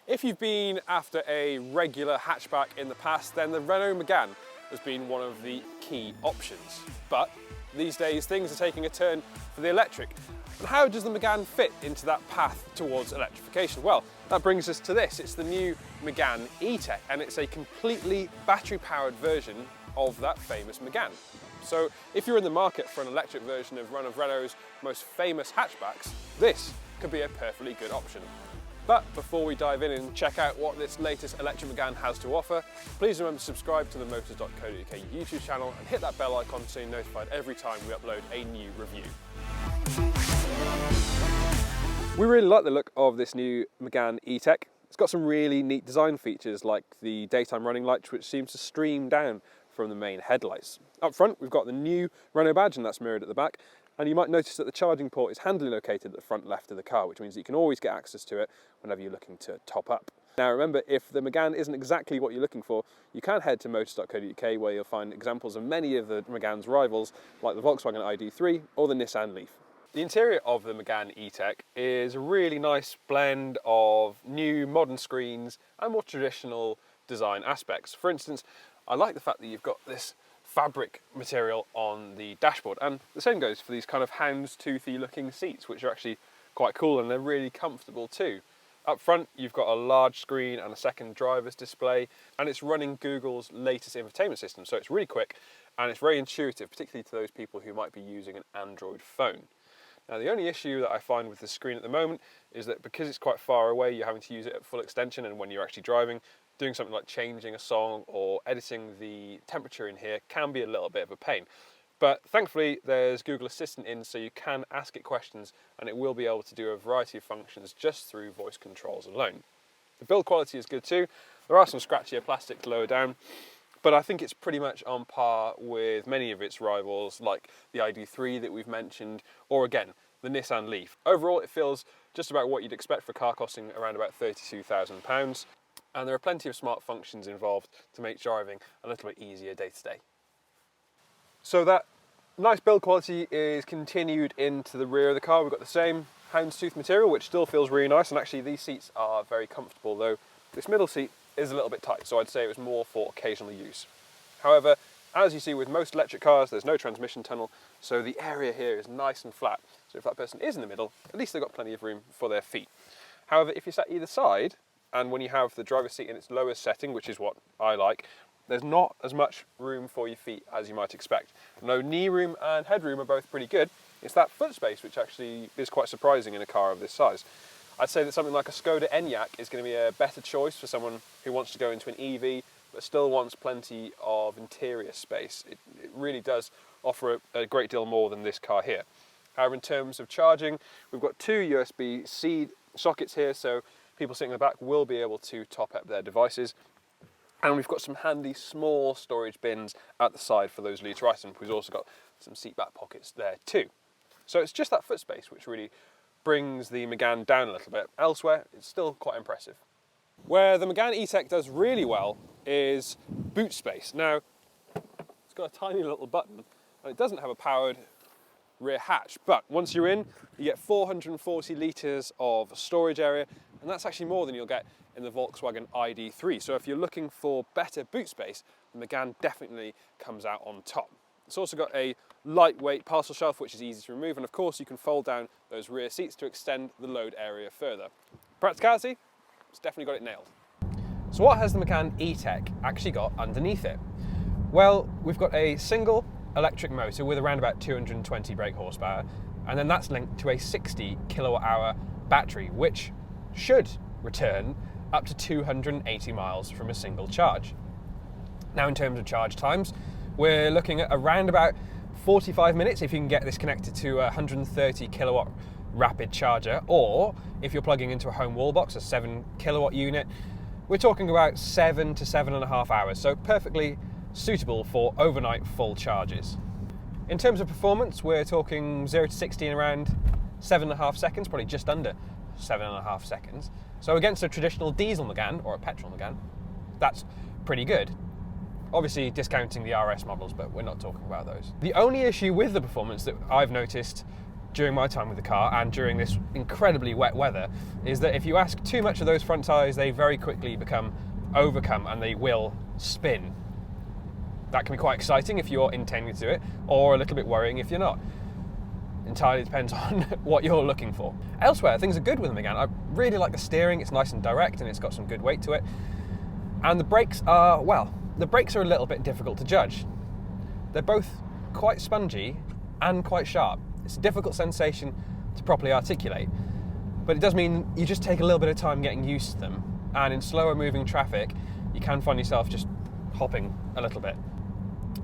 If you've been after a regular hatchback in the past, then the Renault Megane has been one of the key options. But these days things are taking a turn for the electric. And how does the Megane fit into that path towards electrification? Well, that brings us to this. It's the new Megane E-Tech, and it's a completely battery-powered version of that famous Megane. So if you're in the market for an electric version of one of Renault's most famous hatchbacks, this could be a perfectly good option. But before we dive in and check out what this latest electric Megane has to offer, please remember to subscribe to the Motors.co.uk YouTube channel and hit that bell icon so you're notified every time we upload a new review. We really like the look of this new Megane E-Tech. It's got some really neat design features like the daytime running lights, which seems to stream down from the main headlights. Up front, we've got the new Renault badge, and that's mirrored at the back. And you might notice that the charging port is handily located at the front left of the car, which means that you can always get access to it whenever you're looking to top up. Now remember, if the Megane isn't exactly what you're looking for, you can head to Motors.co.uk where you'll find examples of many of the Megane's rivals, like the Volkswagen ID.3 or the Nissan Leaf. The interior of the Megane E-Tech is a really nice blend of new modern screens and more traditional design aspects. For instance, I like the fact that you've got this fabric material on the dashboard, and the same goes for these kind of houndstoothy looking seats, which are actually quite cool and they're really comfortable too. Up front you've got a large screen and a second driver's display, and it's running Google's latest infotainment system, so it's really quick and it's very intuitive, particularly to those people who might be using an Android phone. Now the only issue that I find with the screen at the moment is that because it's quite far away, you're having to use it at full extension, and when you're actually driving, doing something like changing a song or editing the temperature in here can be a little bit of a pain. But thankfully there's Google Assistant in, so you can ask it questions and it will be able to do a variety of functions just through voice controls alone. The build quality is good too. There are some scratchier plastics lower down, but I think it's pretty much on par with many of its rivals like the ID.3 that we've mentioned, or again, the Nissan Leaf. Overall it feels just about what you'd expect for a car costing around about £32,000. And there are plenty of smart functions involved to make driving a little bit easier day to day. So that nice build quality is continued into the rear of the car. We've got the same houndstooth material, which still feels really nice, and actually these seats are very comfortable, though this middle seat is a little bit tight, so I'd say it was more for occasional use. However, as you see with most electric cars, there's no transmission tunnel, so the area here is nice and flat. So if that person is in the middle, at least they've got plenty of room for their feet. However, if you're sat either side, and when you have the driver's seat in its lowest setting, which is what I like, there's not as much room for your feet as you might expect. No, knee room and headroom are both pretty good. It's that foot space which actually is quite surprising in a car of this size. I'd say that something like a Skoda Enyaq is going to be a better choice for someone who wants to go into an EV but still wants plenty of interior space. It really does offer a great deal more than this car here. However, in terms of charging, we've got two USB-C sockets here, so people sitting in the back will be able to top up their devices. And we've got some handy small storage bins at the side for those litre items. We've also got some seat back pockets there too. So it's just that foot space which really brings the Megane down a little bit. Elsewhere, it's still quite impressive. Where the Megane E-Tech does really well is boot space. Now, it's got a tiny little button and it doesn't have a powered rear hatch, but once you're in, you get 440 litres of storage area, and that's actually more than you'll get in the Volkswagen ID.3. So if you're looking for better boot space, the Megane definitely comes out on top. It's also got a lightweight parcel shelf, which is easy to remove, and of course you can fold down those rear seats to extend the load area further. Practicality, it's definitely got it nailed. So what has the Megane E-Tech actually got underneath it? Well, we've got a single electric motor with around about 220 brake horsepower, and then that's linked to a 60 kilowatt hour battery, which should return up to 280 miles from a single charge. Now, in terms of charge times, we're looking at around about 45 minutes if you can get this connected to a 130 kilowatt rapid charger, or if you're plugging into a home wall box, a 7 kilowatt unit, we're talking about 7 to 7.5 hours, so perfectly suitable for overnight full charges. In terms of performance, we're talking 0 to 60 in around 7.5 seconds, probably just under 7.5 seconds. So against a traditional diesel Megane or a petrol Megane, that's pretty good. Obviously discounting the RS models, but we're not talking about those. The only issue with the performance that I've noticed during my time with the car and during this incredibly wet weather is that if you ask too much of those front tyres, they very quickly become overcome and they will spin. That can be quite exciting if you're intending to do it, or a little bit worrying if you're not. Entirely depends on what you're looking for. Elsewhere, things are good with the Megane. I really like the steering, it's nice and direct and it's got some good weight to it. And the brakes are, well, the brakes are a little bit difficult to judge. They're both quite spongy and quite sharp. It's a difficult sensation to properly articulate, but it does mean you just take a little bit of time getting used to them, and in slower moving traffic, you can find yourself just hopping a little bit.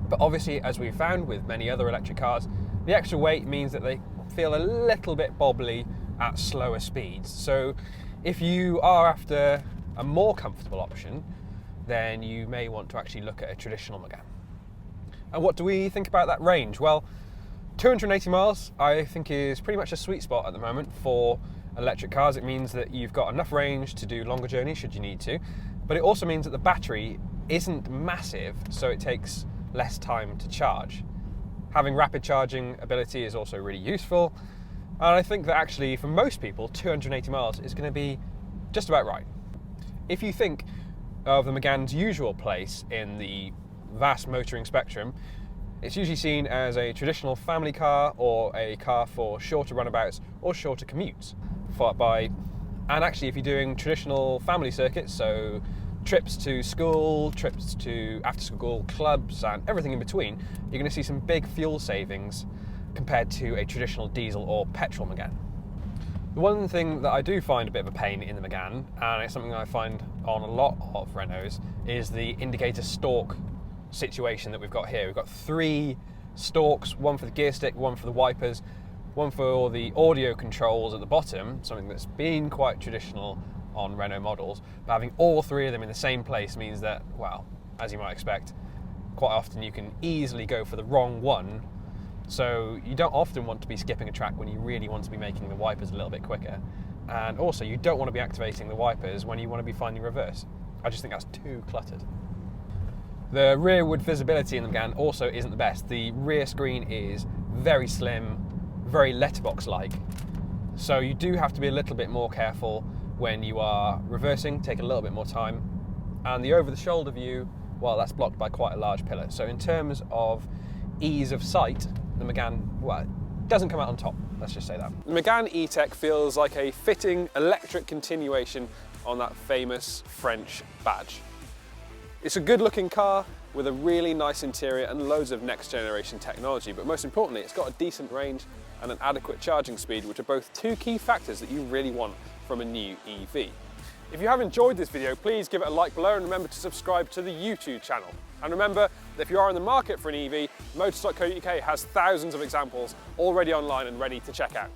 But obviously, as we've found with many other electric cars, the extra weight means that they feel a little bit bobbly at slower speeds. So if you are after a more comfortable option, then you may want to actually look at a traditional Megane. And what do we think about that range? Well, 280 miles I think is pretty much a sweet spot at the moment for electric cars. It means that you've got enough range to do longer journeys should you need to, but it also means that the battery isn't massive, so it takes less time to charge. Having rapid charging ability is also really useful, and I think that actually for most people 280 miles is going to be just about right. If you think of the Megane's usual place in the vast motoring spectrum, it's usually seen as a traditional family car or a car for shorter runabouts or shorter commutes. And actually if you're doing traditional family circuits, so trips to school, trips to after-school clubs and everything in between, you're going to see some big fuel savings compared to a traditional diesel or petrol Megane. The one thing that I do find a bit of a pain in the Megane, and it's something I find on a lot of Renaults, is the indicator stalk situation that we've got here. We've got 3 stalks, one for the gear stick, one for the wipers, one for the audio controls at the bottom, something that's been quite traditional on Renault models, but having all 3 of them in the same place means that, well, as you might expect, quite often you can easily go for the wrong one. So you don't often want to be skipping a track when you really want to be making the wipers a little bit quicker. And also you don't want to be activating the wipers when you want to be finding reverse. I just think that's too cluttered. The rearward visibility in the Megane also isn't the best. The rear screen is very slim, very letterbox-like. So you do have to be a little bit more careful when you are reversing, take a little bit more time. And the over-the-shoulder view, well, that's blocked by quite a large pillar. So in terms of ease of sight, the Megane, well, it doesn't come out on top, let's just say that. The Megane E-Tech feels like a fitting electric continuation on that famous French badge. It's a good-looking car with a really nice interior and loads of next-generation technology, but most importantly, it's got a decent range and an adequate charging speed, which are both 2 key factors that you really want from a new EV. If you have enjoyed this video, please give it a like below and remember to subscribe to the YouTube channel. And remember that if you are in the market for an EV, Motors.co.uk has thousands of examples already online and ready to check out.